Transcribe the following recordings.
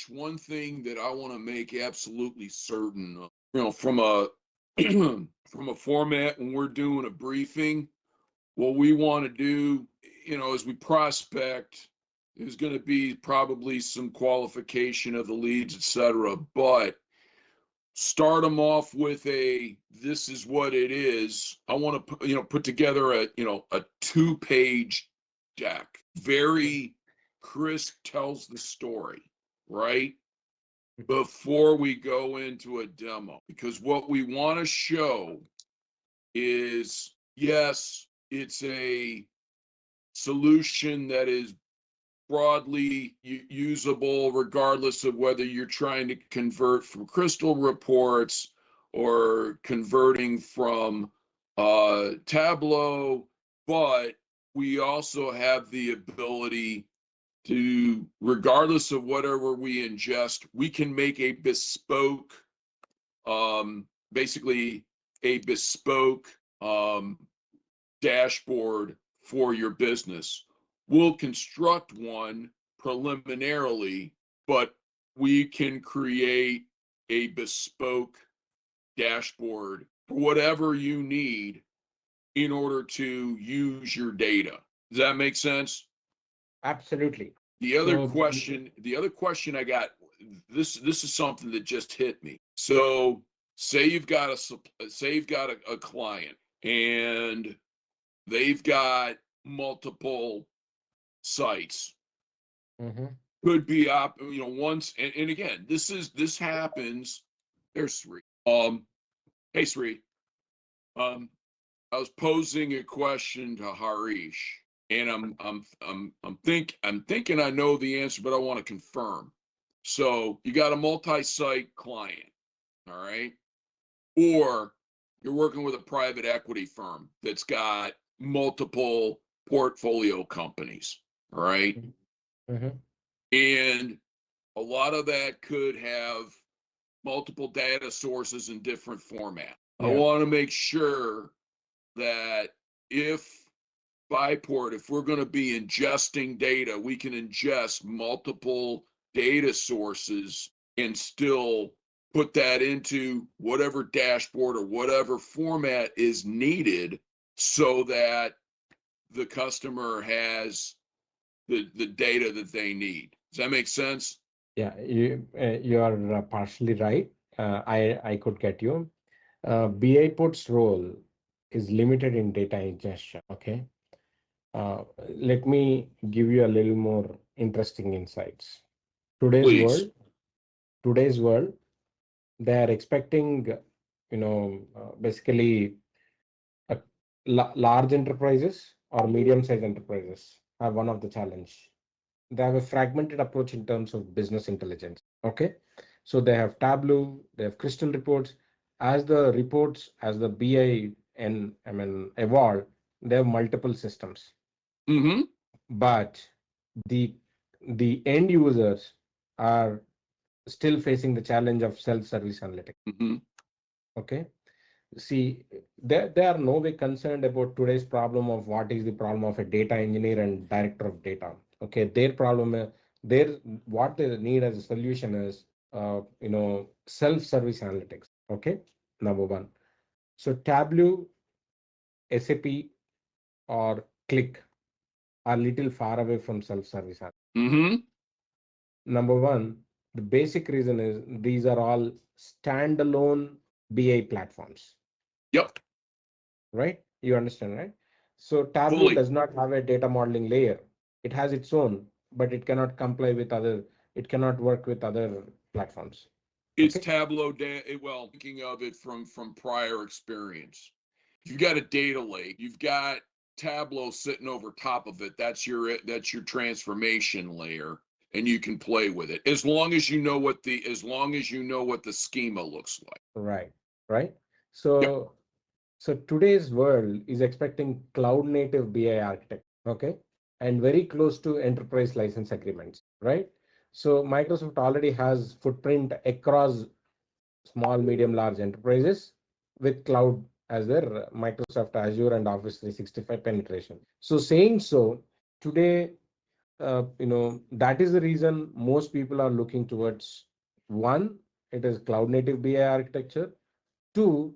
Harish, one thing that I want to make absolutely certain of, from a from a format when we're doing a briefing, what we want to do, as we prospect, is going to be probably some qualification of the leads, et cetera, but start them off with this is what it is. I want to put together a 2-page deck. Very crisp, tells the story, right? Before we go into a demo, because what we want to show is, yes, it's a solution that is broadly usable regardless of whether you're trying to convert from crystal reports or converting from Tableau, but we also have the ability to, regardless of whatever we ingest, we can make a bespoke, basically a bespoke dashboard for your business. We'll construct one preliminarily, but we can create a bespoke dashboard for whatever you need in order to use your data. Does that make sense? Absolutely. The other question I got, this is something that just hit me. So say you've got a client and they've got multiple sites. Could be once, and again, this happens. There's Sri. Hey Sri. I was posing a question to Harish, and I'm thinking I know the answer, but I want to confirm. So you got a multi-site client, all right? Or you're working with a private equity firm that's got multiple portfolio companies, all right? And a lot of that could have multiple data sources in different formats. I want to make sure that if BIPort, if we're going to be ingesting data, we can ingest multiple data sources and still put that into whatever dashboard or whatever format is needed so that the customer has the data that they need. Does that make sense? Yeah, you are partially right. I could get you. BIPort's role is limited in data ingestion. Okay. Let me give you a little more interesting insights. Please. Today's world, they are expecting, basically, large enterprises or medium-sized enterprises have one of the challenge. They have a fragmented approach in terms of business intelligence. Okay, so they have Tableau, they have crystal reports. As the BI and evolve, they have multiple systems. But the end users are still facing the challenge of self-service analytics. Okay, see, they are no way concerned about today's problem of what is the problem of a data engineer and director of data. Okay, their problem, what they need as a solution is, self-service analytics. Okay, number one. So Tableau, SAP, or Click are little far away from self-service analytics. Number one, the basic reason is these are all standalone BI platforms. Yep. Right? You understand, right? So Tableau does not have a data modeling layer. It has its own, but it cannot comply with it cannot work with other platforms. Is Tableau, well, thinking of it from prior experience. If you've got a data lake, you've got Tableau sitting over top of it. That's your transformation layer, and you can play with it as long as you know what the schema looks like. Right. So today's world is expecting cloud native BI architect, okay, and very close to enterprise license agreements, right? So Microsoft already has footprint across small, medium, large enterprises with cloud as their Microsoft Azure and Office 365 penetration. So saying so, today that is the reason most people are looking towards one, it is cloud native BI architecture. Two,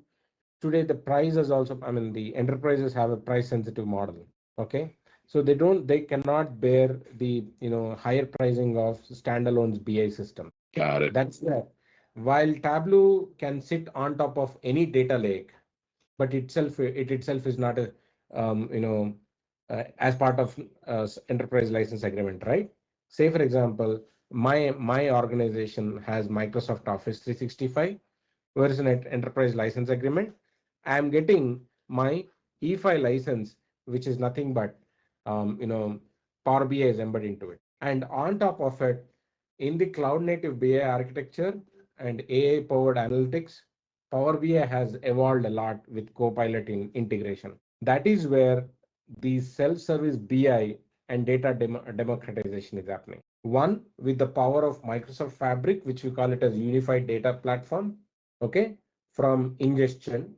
today the price is also, I mean, the enterprises have a price sensitive model. Okay. So they cannot bear the, higher pricing of standalone's BI system. Got it. That's that. While Tableau can sit on top of any data lake, but it itself is not a as part of enterprise license agreement, right? Say for example, my organization has Microsoft Office 365, whereas in an enterprise license agreement, I am getting my E5 license, which is nothing but Power BI is embedded into it, and on top of it, in the cloud native BI architecture and AI powered analytics, Power BI has evolved a lot with Copilot integration. That is where the self-service BI and data democratization is happening. One, with the power of Microsoft Fabric, which we call it as unified data platform, okay, from ingestion.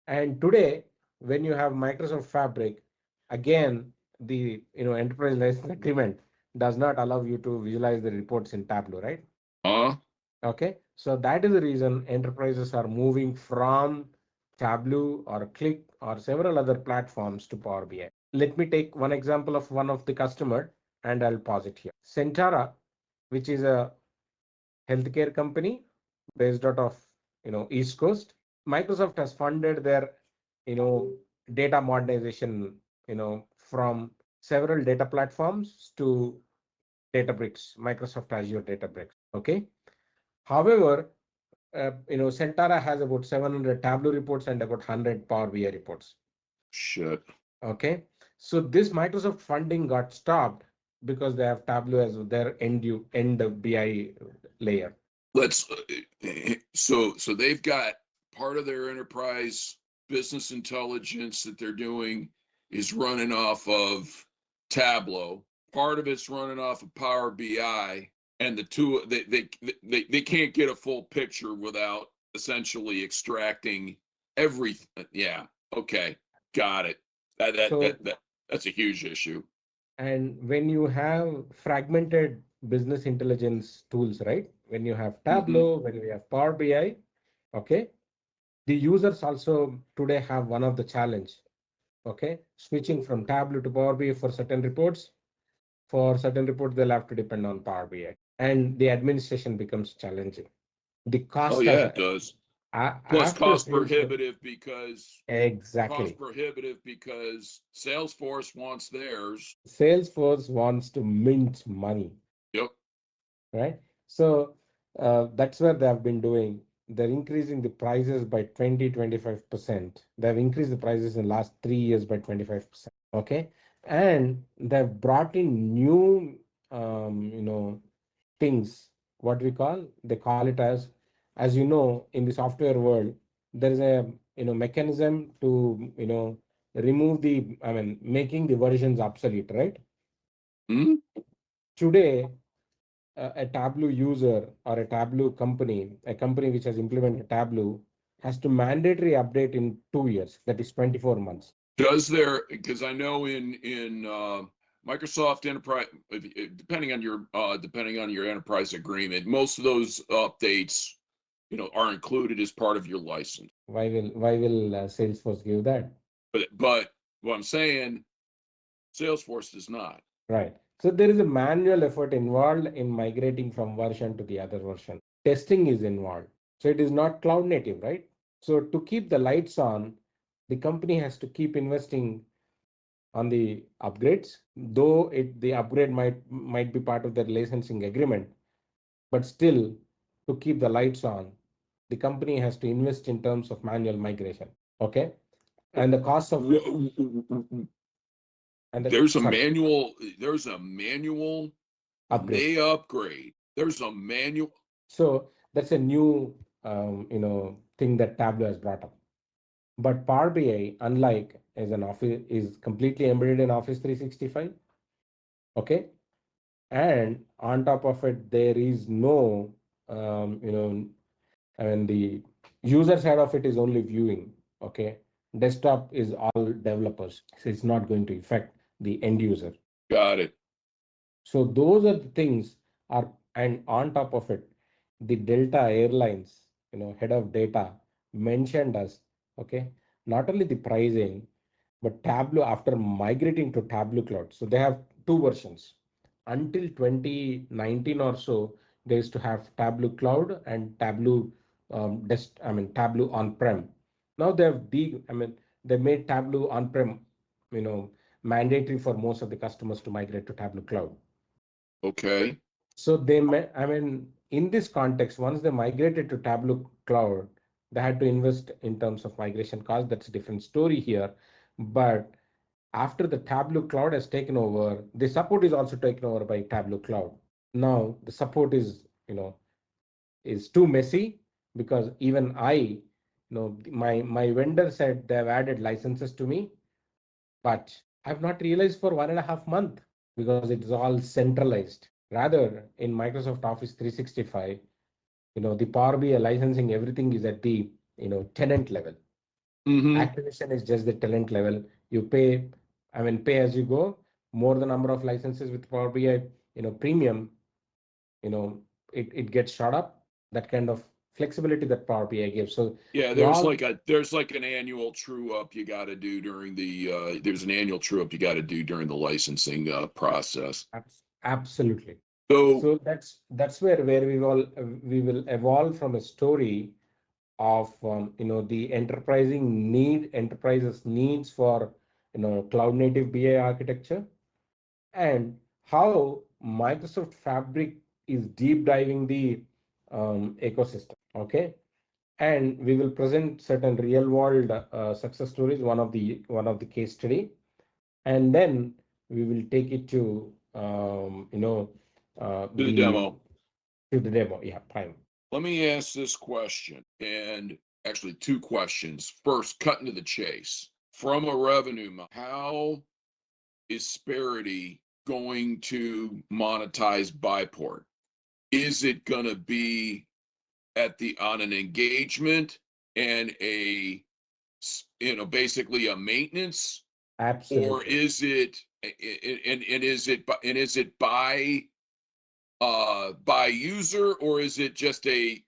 And today, when you have Microsoft Fabric, again, the enterprise license agreement does not allow you to visualize the reports in Tableau, right? Uh, Okay, so that is the reason enterprises are moving from Tableau or Click or several other platforms to Power BI. Let me take one example of one of the customer and I'll pause it here. Centara, which is a healthcare company based out of East Coast. Microsoft has funded their you know data modernization from several data platforms to Databricks, Microsoft Azure Databricks. Okay. However, Centara has about 700 Tableau reports and about 100 Power BI reports. shit. Okay. So this Microsoft funding got stopped because they have Tableau as their end BI layer. Let's so they've got part of their enterprise business intelligence that they're doing is running off of Tableau. Part of it's running off of Power BI, and the two they can't get a full picture without essentially extracting everything. Yeah, okay, got it. So That's a huge issue. and when you have fragmented business intelligence tools, right? When you have Mm-hmm. Tableau, when you have Power BI, okay, the users also today have one of the challenge, okay, switching from Tableau to Power BI for certain reports. For certain reports, they'll have to depend on Power BI, and the administration becomes challenging. The Oh cost yeah, has it does. Plus after cost Salesforce, prohibitive because exactly. Salesforce wants theirs. Salesforce wants to mint money, Yep. right? So that's where they have been doing. They're increasing the prices by 25%. They've increased the prices in the last 3 years by 25%. Okay. And they've brought in new, things, what we call, they call it as in the software world, there is a, mechanism to, remove the, I mean, making the versions obsolete, right? Hmm? Today, a Tableau user or a Tableau company, a company which has implemented Tableau, has to mandatory update in 2 years, that is 24 months. Does there, because I know in Microsoft Enterprise, depending on your enterprise agreement, most of those updates, are included as part of your license. Why will Salesforce give that? But what I'm saying, Salesforce does not. Right. So there is a manual effort involved in migrating from version to the other version. Testing is involved. So it is not cloud native, right? So to keep the lights on, the company has to keep investing on the upgrades, though the upgrade might be part of their licensing agreement, but still to keep the lights on, the company has to invest in terms of manual migration. Okay. And the cost of and the There's a sorry, manual. There's a manual when upgrade. they upgrade. There's a manual. So that's a new thing that Tableau has brought up. But Power BI, unlike as an office, is completely embedded in Office 365. Okay, and on top of it, there is no I mean the user side of it is only viewing. Okay, desktop is all developers, so it's not going to affect the end user. Got it. So those are the things are, and on top of it, the Delta Airlines, head of data mentioned us, okay, not only the pricing, but Tableau after migrating to Tableau Cloud. So they have two versions. Until 2019 or so, they used to have Tableau Cloud and Tableau Tableau on-prem. Now they have they made Tableau on-prem, you know, mandatory for most of the customers to migrate to Tableau Cloud. Okay. So in this context, once they migrated to Tableau Cloud, they had to invest in terms of migration cost. That's a different story here. But after the Tableau Cloud has taken over, the support is also taken over by Tableau Cloud. Now the support is too messy, because even my vendor said they have added licenses to me, but I've not realized for 1.5 months, because it is all centralized. Rather, in Microsoft Office 365, the Power BI licensing, everything is at the tenant level. Mm-hmm. Activation is just the tenant level. You pay, pay as you go. More the number of licenses with Power BI, premium, it gets shot up. That kind of flexibility that Power BI gives. So Yeah, raw, there's like an annual true up you got to do during the there's an annual true up you got to do during the licensing process. absolutely. So, So that's where we will evolve from a story of the enterprises needs for cloud native BI architecture, and how Microsoft Fabric is deep diving the ecosystem. Okay, and we will present certain real world success stories. One of the case study, and then we will take it to to the the demo. to the demo. Yeah, fine. Let me ask this question, and actually two questions. First, cutting to the chase. From a revenue, how is Sparity going to monetize BIPort? Is it going to be on an engagement and basically a maintenance, or Absolutely. is it by user, or is it just a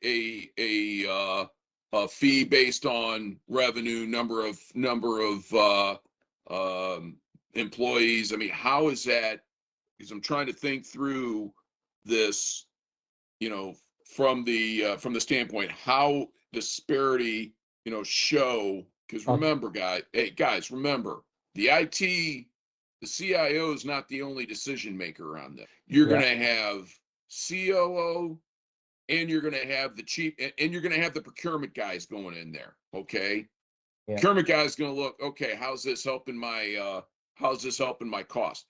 fee based on revenue, number of employees? I mean, how is that? Because I'm trying to think through this, from the standpoint, how disparity, show. Because Okay. remember, guys, remember, the IT, the CIO is not the only decision maker on this. You're Yeah. gonna have COO, and you're gonna have the chief, and you're gonna have the procurement guys going in there. Okay, Yeah. procurement guy's gonna look, okay, how's this helping my cost?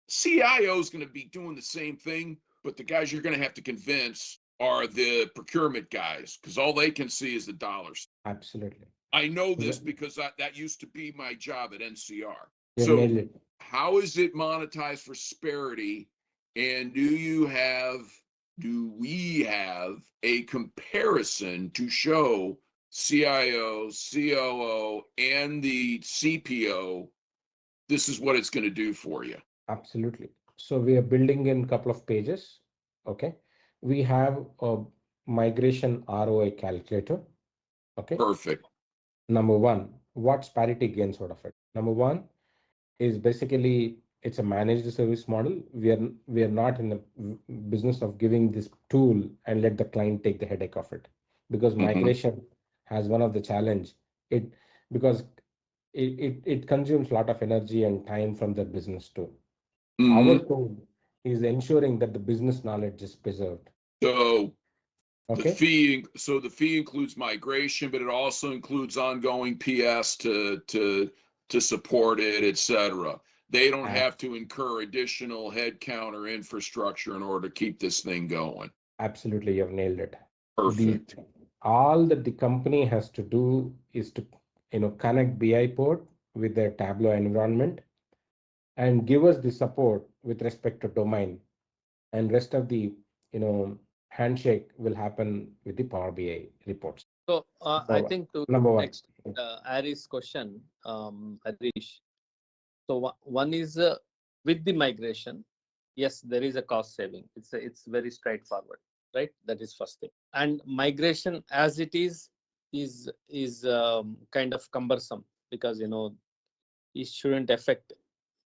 CIO is going to be doing the same thing, but the guys you're going to have to convince are the procurement guys, because all they can see is the dollars. Absolutely. I know Yeah. this because that used to be my job at NCR. You So, nailed it. how is it monetized for Sparity? And do we have a comparison to show CIO, COO, and the CPO? This is what it's going to do for you. Absolutely. So we are building in a couple of pages. Okay. We have a migration ROI calculator. Okay. Perfect. Number one, what's parity gains out of it? Number one is basically it's a managed service model. We are not in the business of giving this tool and let the client take the headache of it, because Mm-hmm. migration has one of the challenge. It because it consumes a lot of energy and time from the business too. Our Mm-hmm. tool is ensuring that the business knowledge is preserved. So Okay. the fee includes migration, but it also includes ongoing PS to support it, etc. They don't Ab- have to incur additional headcount or infrastructure in order to keep this thing going. Absolutely, you've nailed it. The Perfect. all that the company has to do is to connect BIPort with their Tableau environment and give us the support with respect to domain, and rest of the you know handshake will happen with the Power BI reports. So I Number one. think to Number one. next Ari's question, Harish. So one is with the migration, yes, there is a cost saving. It's very straightforward, right? That is first thing. And migration as it is kind of cumbersome, because it shouldn't affect,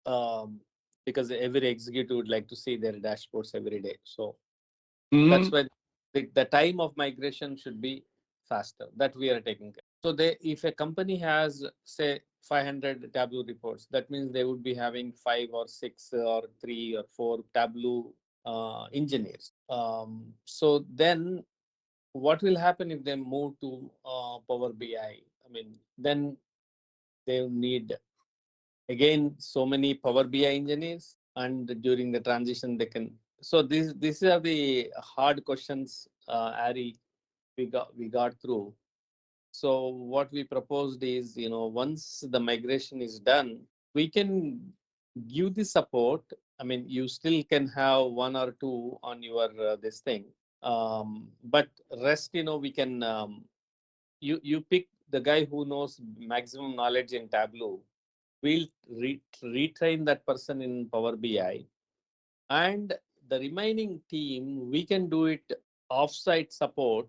um, because every executive would like to see their dashboards every day. So that's Mhm. why the time of migration should be faster. That we are taking care. So if a company has, say, 500 Tableau reports, that means they would be having 5 or 6 or 3 or 4 Tableau engineers. So then what will happen if they move to Power BI? I mean, then they will need again so many Power BI engineers, and during the transition they can. So these are the hard questions, Ari, we got through. So what we proposed is, once the migration is done, we can give the support. I mean, you still can have one or two on your this thing, but rest, we can. You pick the guy who knows maximum knowledge in Tableau. We'll retrain that person in Power BI, and the remaining team we can do it offsite support,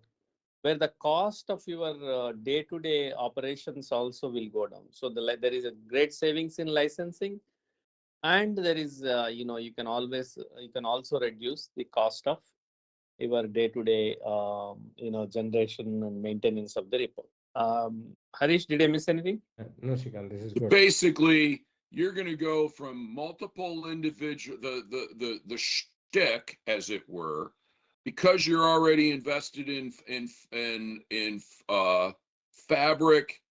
where the cost of your day-to-day operations also will go down. So there is a great savings in licensing, and there is, you can also reduce the cost of your day-to-day, generation and maintenance of the report. Harish, did I miss anything? No, Shrikant, this is good. Basically, you're going to go from multiple individual the shtick, as it were, because you're already invested in Fabric,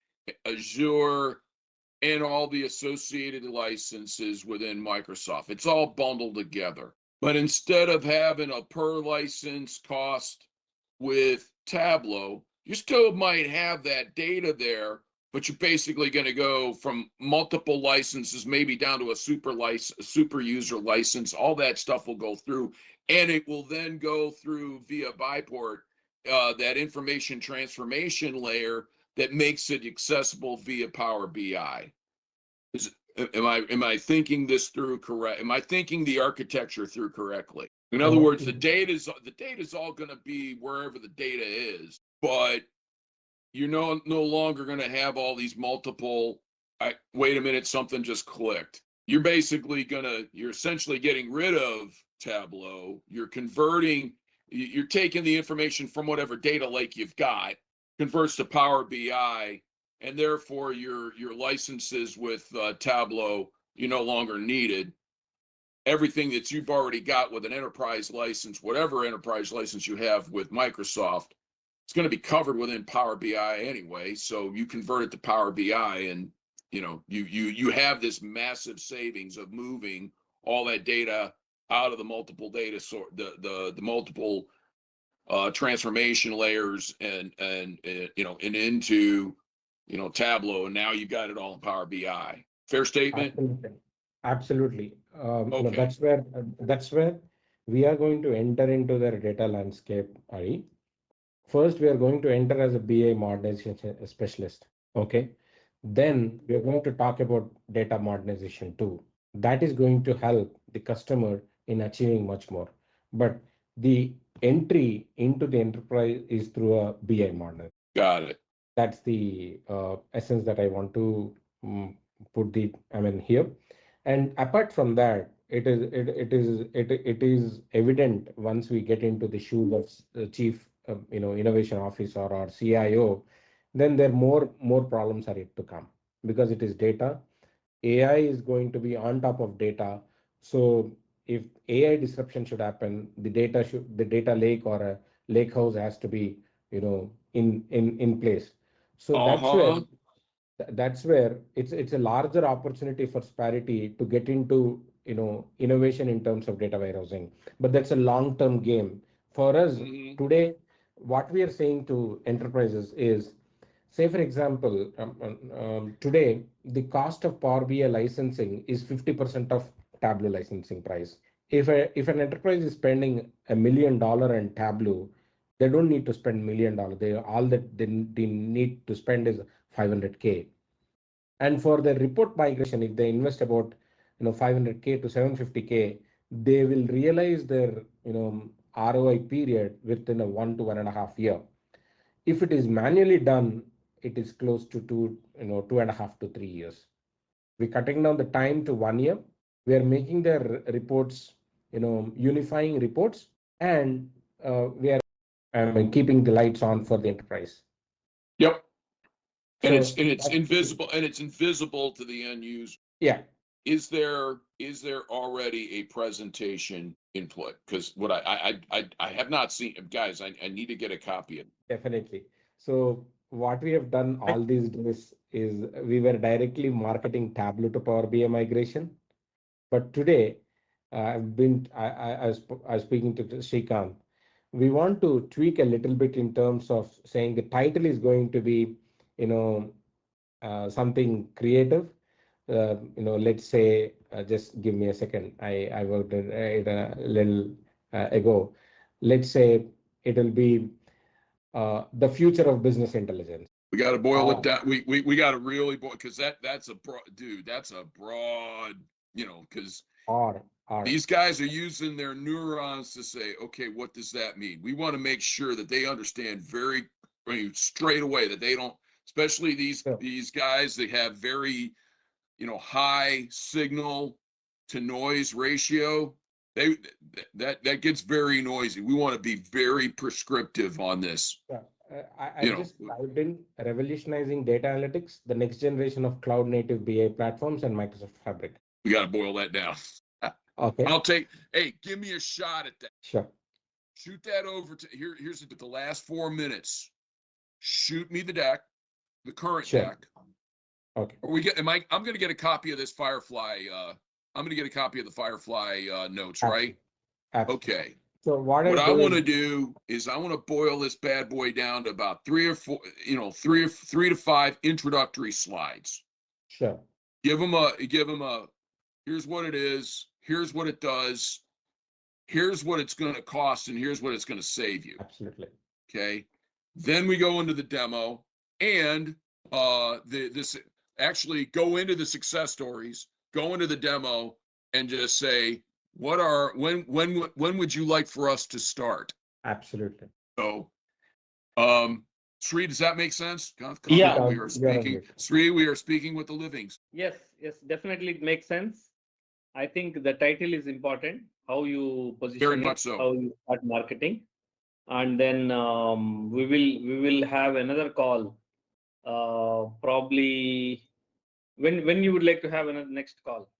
Azure, and all the associated licenses within Microsoft. It's all bundled together. But instead of having a per license cost with Tableau, you still might have that data there, but you're basically going to go from multiple licenses, maybe down to a super user license. All that stuff will go through, and it will then go through via BIPort, that information transformation layer that makes it accessible via Power BI. Am I thinking this through correct? Am I thinking the architecture through correctly? In other words, the data is all going to be wherever the data is, but you're no longer going to have all these multiple. Wait a minute, something just clicked. You're essentially getting rid of Tableau. You're taking the information from whatever data lake you've got, converts to Power BI, and therefore your licenses with Tableau you no longer needed. Everything that you've already got with an enterprise license, whatever enterprise license you have with Microsoft, it's going to be covered within Power BI anyway. So you convert it to Power BI, and you have this massive savings of moving all that data out of the multiple data sort the multiple transformation layers and into Tableau, and now you got it all in Power BI. Fair statement? Absolutely. Absolutely. Okay. That's where we are going to enter into their data landscape, Ari. First, we are going to enter as a BI modernization specialist. Okay. Then we are going to talk about data modernization too. That is going to help the customer in achieving much more. But the entry into the enterprise is through a BI modernization. Got it. That's the essence that I want to here. And apart from that, it is evident once we get into the shoes of the chief innovation officer or CIO, then there more problems are yet to come, because it is data. AI is going to be on top of data. So if AI disruption should happen, the data lake or a lake house has to be in place. So Uh-huh. that's where it's a larger opportunity for Sparity to get into innovation in terms of data warehousing. But that's a long-term game. For us Mhm. today, what we are saying to enterprises is, say for example, today the cost of Power BI licensing is 50% of Tableau licensing price. If an enterprise is spending $1 million in Tableau, they don't need to spend $1 million. All that they need to spend is 500K. And for the report migration, if they invest about 500K to 750K, they will realize their ROI period within a 1 to 1.5 year. If it is manually done, it is close to 2.5 to 3 years. We're cutting down the time to 1 year. We are making their reports, unifying reports, and we are keeping the lights on for the enterprise. Yep. And So it's invisible to the end user. yeah. Is there already a presentation input? Because what I have not seen, guys, I need to get a copy of it. Definitely. So what we have done all these days is we were directly marketing Tableau to Power BI migration. But today, I was speaking to Srikanth. We want to tweak a little bit in terms of saying the title is going to be, something creative. Let's say, just give me a second. I worked it a little ago. Let's say it'll be the future of business intelligence. We got to boil it down. We got to really boil, because that's a broad, dude. That's a broad, because Or these guys are using their neurons to say, okay, what does that mean? We want to make sure that they understand very straight away, that they don't, especially these guys that have very, high signal to noise ratio. That gets very noisy. We want to be very prescriptive on this. yeah. I just I've been revolutionizing data analytics, the next generation of cloud native BI platforms, and Microsoft Fabric. We got to boil that down. Okay. Hey, give me a shot at that. Sure. Shoot that over to here's the last 4 minutes. Shoot me the deck, the current deck. Okay. I'm going to get a copy of this Firefly. I'm going to get a copy of the Firefly notes, right? Absolutely. Okay. So what I want to do is I want to boil this bad boy down to about 3 to 5 introductory slides. Sure. Give them a here's what it is, here's what it does, here's what it's going to cost, and here's what it's going to save you. Absolutely. Okay. Then we go into the demo, and actually go into the success stories, go into the demo, and just say, when would you like for us to start? Absolutely. So, Sri, does that make sense? Yeah. We are speaking. Sri, we are speaking with the livings. Yes, definitely it makes sense. I think the title is important, how you position Very it, much so. how you start marketing. And then we will have another call. Probably when you would like to have another next call?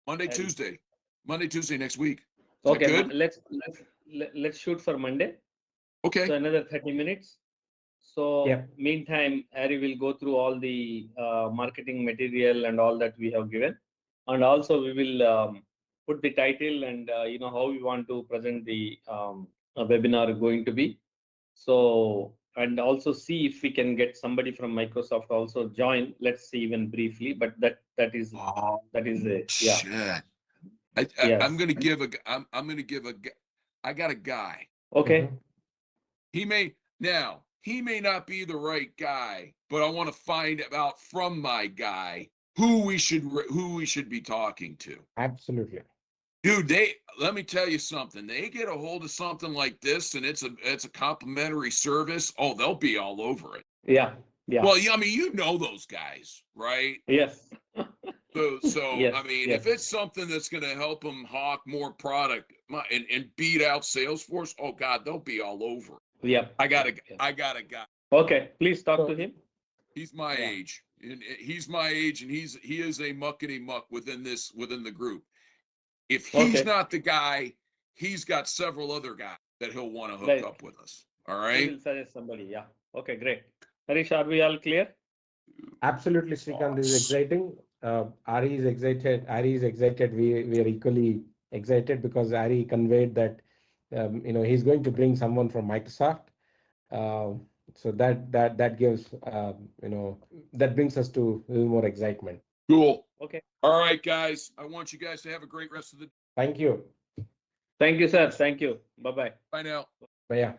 Monday, Tuesday next week. Is Okay, that good? let's shoot for Monday. Okay. So another 30 minutes. So Yeah. meantime, Ari will go through all the marketing material and all that we have given. And also we will put the title and how we want to present the webinar going to be. So, and also see if we can get somebody from Microsoft also join. Let's see even briefly, but that is it. Yeah. Shit. Yes. I'm gonna give I got a guy. Okay. Mhm. He may not be the right guy, but I want to find out from my guy who we should be talking to. Absolutely. Dude, let me tell you something. They get a hold of something like this, and it's a complimentary service. Oh, they'll be all over it. Yeah. Well, I mean, those guys, right? Yes. So Yes, I mean, yes. if it's something that's going to help them hawk more product and beat out Salesforce, oh God, they'll be all over it. Yeah. I got a guy. Okay, please talk to him. He's my age, and he is a muckety muck within the group. If he's not the guy, he's got several other guys that he'll want to hook up with us. All right. He will suggest somebody. Yeah. Okay, great. Harish, are we all clear? Absolutely, Srikanth. This is exciting. Ari is excited. We are equally excited because Ari conveyed that he's going to bring someone from Microsoft. So that gives that brings us to a little more excitement. Cool. Okay. All right, guys. I want you guys to have a great rest of the day. Thank you. Thank you, sir. Thank you. Bye-bye. Bye now. Bye.